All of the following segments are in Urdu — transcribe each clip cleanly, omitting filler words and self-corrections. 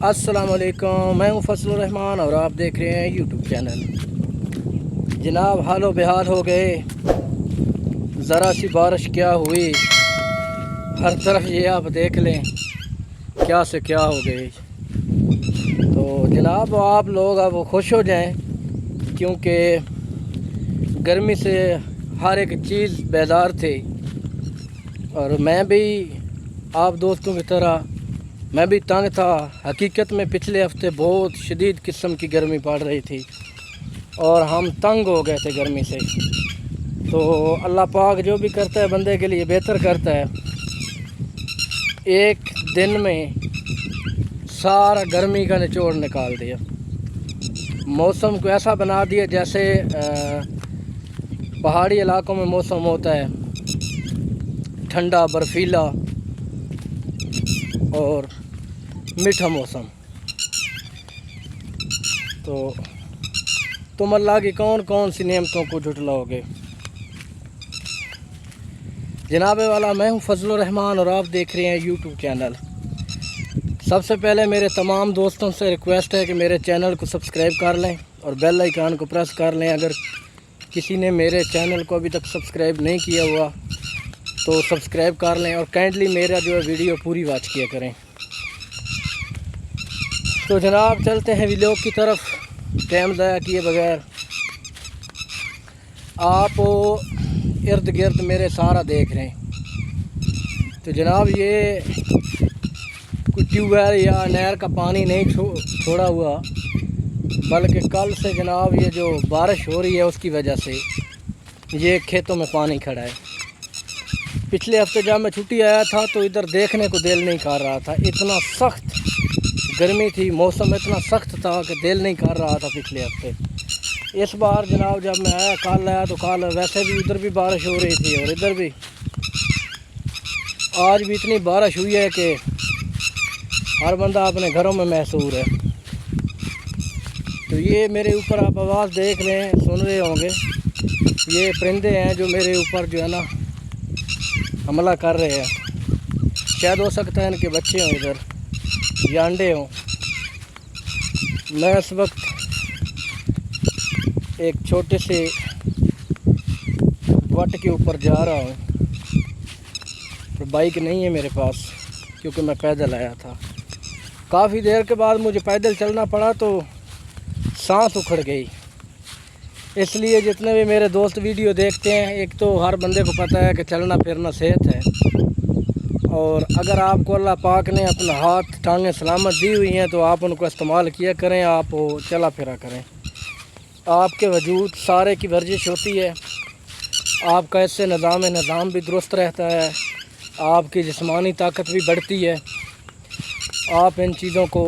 السلام علیکم، میں ہوں فضل الرحمان اور آپ دیکھ رہے ہیں یوٹیوب چینل۔ جناب حال و بحال ہو گئے، ذرا سی بارش کیا ہوئی، ہر طرف یہ آپ دیکھ لیں کیا سے کیا ہو گئی۔ تو جناب آپ لوگ اب خوش ہو جائیں، کیونکہ گرمی سے ہر ایک چیز بیزار تھی، اور میں بھی آپ دوستوں کی طرح میں بھی تنگ تھا۔ حقیقت میں پچھلے ہفتے بہت شدید قسم کی گرمی پڑ رہی تھی اور ہم تنگ ہو گئے تھے گرمی سے۔ تو اللہ پاک جو بھی کرتا ہے بندے کے لیے بہتر کرتا ہے۔ ایک دن میں سارا گرمی کا نچوڑ نکال دیا، موسم کو ایسا بنا دیا جیسے پہاڑی علاقوں میں موسم ہوتا ہے، ٹھنڈا برفیلا اور میٹھا موسم۔ تو تم اللہ کی کون کون سی نعمتوں کو جھٹلاؤ گے؟ جناب والا، میں ہوں فضل الرحمان اور آپ دیکھ رہے ہیں یوٹیوب چینل۔ سب سے پہلے میرے تمام دوستوں سے ریکویسٹ ہے کہ میرے چینل کو سبسکرائب کر لیں اور بیل آئیکن کو پریس کر لیں۔ اگر کسی نے میرے چینل کو ابھی تک سبسکرائب نہیں کیا ہوا تو سبسکرائب کر لیں، اور کائنڈلی میرا جو ہے ویڈیو پوری واچ کیا کریں۔ تو جناب چلتے ہیں ویلوگ کی طرف ٹائم ضائع کیے بغیر۔ آپ ارد گرد میرے سارا دیکھ رہے ہیں۔ تو جناب یہ کوئی ٹیوب ویل یا نہر کا پانی نہیں چھوڑا ہوا، بلکہ کل سے جناب یہ جو بارش ہو رہی ہے اس کی وجہ سے یہ کھیتوں میں پانی کھڑا ہے۔ پچھلے ہفتے جب میں چھٹی آیا تھا تو ادھر دیکھنے کو دل نہیں کر رہا تھا، اتنا سخت گرمی تھی، موسم اتنا سخت تھا کہ دل نہیں کر رہا تھا پچھلے ہفتے۔ اس بار جناب جب میں کل آیا تو کل ویسے بھی ادھر بھی بارش ہو رہی تھی اور ادھر بھی آج بھی اتنی بارش ہوئی ہے کہ ہر بندہ اپنے گھروں میں محصور ہے۔ تو یہ میرے اوپر آپ آواز دیکھ رہے ہیں، سن رہے ہوں گے، یہ پرندے ہیں جو میرے اوپر جو ہے نا حملہ کر رہے ہیں۔ شاید ہو سکتا ہے ان کے بچے ہوں ادھر یا انڈے ہوں۔ میں اس وقت ایک چھوٹے سے وٹ کے اوپر جا رہا ہوں، بائک نہیں ہے میرے پاس کیونکہ میں پیدل آیا تھا۔ کافی دیر کے بعد مجھے پیدل چلنا پڑا تو سانس اکھڑ گئی۔ اس لیے جتنے بھی میرے دوست ویڈیو دیکھتے ہیں، ایک تو ہر بندے کو پتہ ہے کہ چلنا پھرنا صحت ہے، اور اگر آپ کو اللہ پاک نے اپنا ہاتھ ٹانگیں سلامت دی ہوئی ہیں تو آپ ان کو استعمال کیا کریں، آپ چلا پھرا کریں۔ آپ کے وجود سارے کی ورزش ہوتی ہے، آپ کا اس سے نظام بھی درست رہتا ہے، آپ کی جسمانی طاقت بھی بڑھتی ہے۔ آپ ان چیزوں کو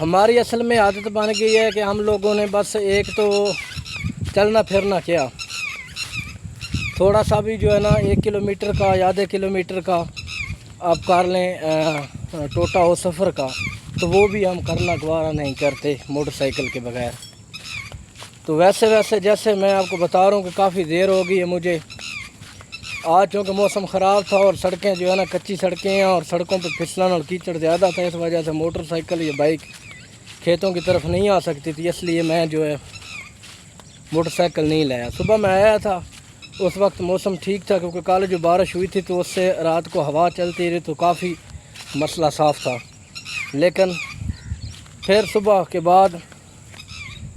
ہماری اصل میں عادت بن گئی ہے کہ ہم لوگوں نے بس ایک تو چلنا پھرنا کیا، تھوڑا سا بھی جو ہے نا 1 کلومیٹر کا یا آدھے کلومیٹر کا آپ کر لیں ٹوٹا ہو سفر کا، تو وہ بھی ہم کرنا گوارا نہیں کرتے موٹر سائیکل کے بغیر۔ تو ویسے جیسے میں آپ کو بتا رہا ہوں کہ کافی دیر ہو گئی ہے مجھے آج، چونکہ موسم خراب تھا اور سڑکیں جو ہے نا کچی سڑکیں ہیں اور سڑکوں پہ پھسلن اور کیچڑ زیادہ تھا، اس وجہ سے موٹر سائیکل یا بائک کھیتوں کی طرف نہیں آ سکتی تھی، اس لیے میں جو ہے موٹر سائیکل نہیں لایا۔ صبح میں آیا تھا اس وقت موسم ٹھیک تھا، کیونکہ کل جو بارش ہوئی تھی تو اس سے رات کو ہوا چلتی رہی تو کافی مسئلہ صاف تھا، لیکن پھر صبح کے بعد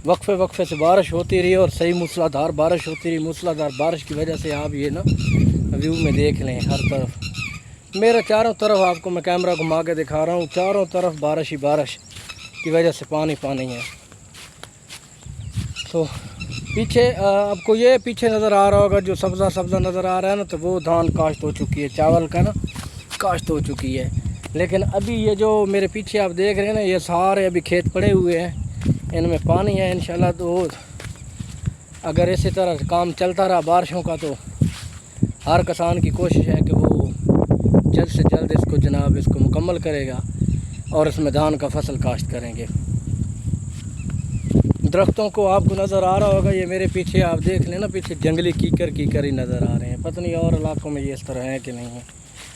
وقفے سے بارش ہوتی رہی اور صحیح موسلا دھار بارش ہوتی رہی۔ موسلا دھار بارش کی وجہ سے آپ یہ نا ویو میں دیکھ لیں، ہر طرف میرے چاروں طرف آپ کو میں کیمرہ گھما کے دکھا رہا ہوں، چاروں طرف بارش ہی بارش کی وجہ سے پانی ہے۔ تو پیچھے آپ کو یہ پیچھے نظر آ رہا ہوگا جو سبزہ نظر آ رہا ہے نا، تو وہ دھان کاشت ہو چکی ہے، چاول کا نا کاشت ہو چکی ہے۔ لیکن ابھی یہ جو میرے پیچھے آپ دیکھ رہے ہیں نا، یہ سارے ابھی کھیت پڑے ہوئے ہیں، ان میں پانی ہے انشاءاللہ۔ تو اگر اسی طرح کام چلتا رہا بارشوں کا تو ہر کسان کی کوشش ہے کہ وہ جلد سے جلد اس کو مکمل کرے گا اور اس میں دھان کا فصل کاشت کریں گے۔ درختوں کو آپ کو نظر آ رہا ہوگا، یہ میرے پیچھے آپ دیکھ لیں نا، پیچھے جنگلی کیکر ہی نظر آ رہے ہیں۔ پتہ نہیں اور علاقوں میں یہ اس طرح ہیں کہ نہیں ہیں،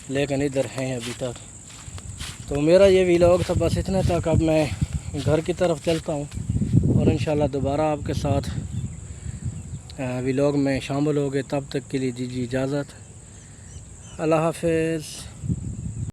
لیکن ادھر ہیں ابھی تک۔ تو میرا یہ ویلاگ تھا بس اتنے تک. اب میں گھر کی طرف چلتا ہوں اور انشاءاللہ دوبارہ آپ کے ساتھ ویلاگ میں شامل ہو گئے. تب تک کے لیے دیجیے اجازت. اللہ حافظ.